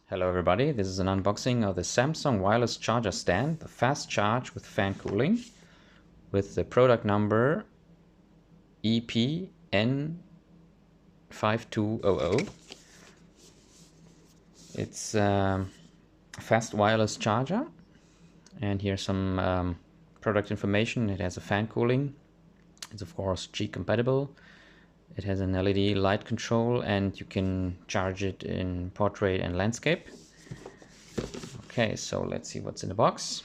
Hello everybody, this is an unboxing of the Samsung wireless charger stand, the fast charge with fan cooling, with the product number EPN5200. It's a fast wireless charger, and here's some product information. It has a fan cooling, it's of course Qi compatible. It has an LED light control and you can charge it in portrait and landscape. Okay, so let's see what's in the box.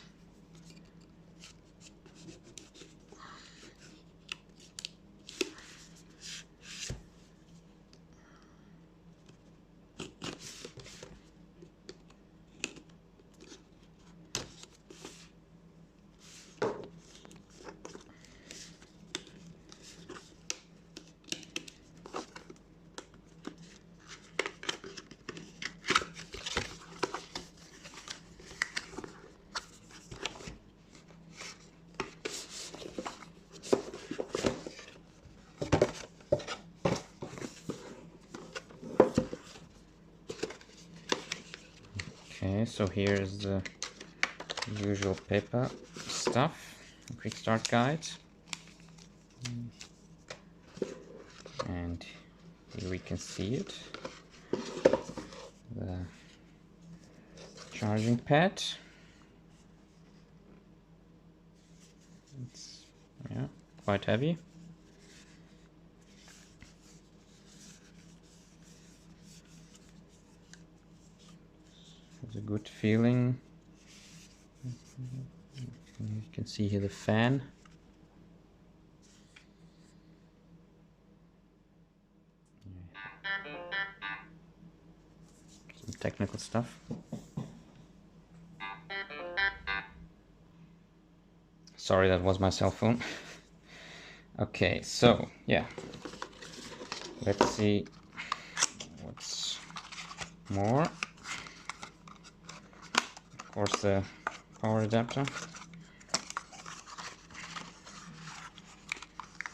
Okay, so here's the usual paper stuff, a quick start guide, and here we can see it, the charging pad. It's quite heavy. It's a good feeling. You can see here the fan. Some technical stuff. Sorry, that was my cell phone. Okay, so yeah, let's see what's more. Of course, the power adapter.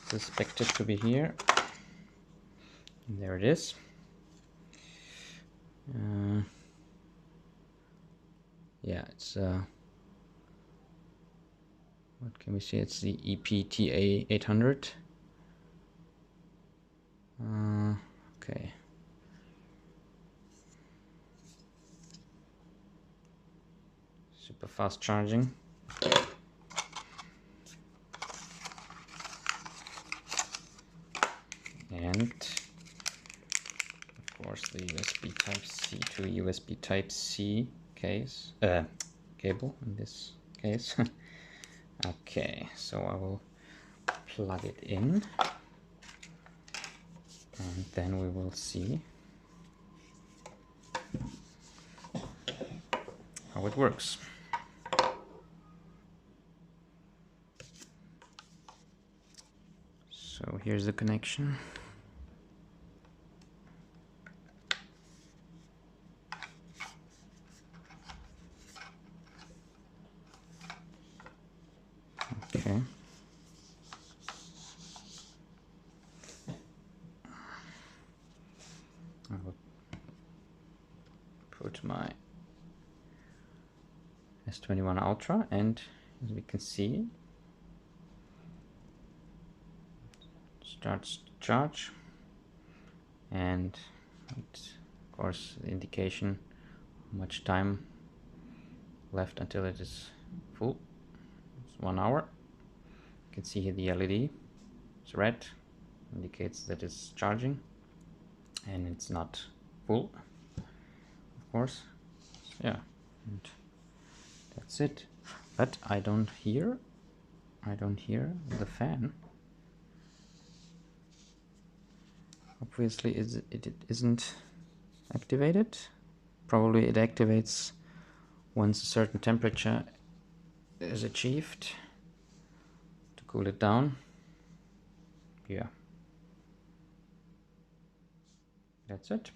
It's expected to be here. And there it is. Yeah, it's what can we see? It's the EPTA 800. Okay. Super fast charging. And of course the USB Type-C to USB Type-C case, cable in this case. Okay, so I will plug it in and then we will see how it works. So here's the connection. Okay. I will put my S21 Ultra, and as we can see, it starts to charge, and it, of course, the indication how much time left until it is full. It's 1 hour. You can see here the LED. It's red, indicates that it's charging, and it's not full, of course. Yeah, and that's it. But I don't hear the fan. Obviously it isn't activated. Probably it activates once a certain temperature is achieved to cool it down. Yeah, that's it.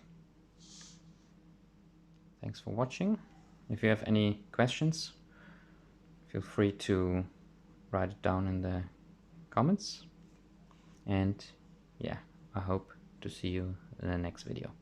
Thanks for watching. If you have any questions, feel free to write it down in the comments. And yeah, I hope to see you in the next video.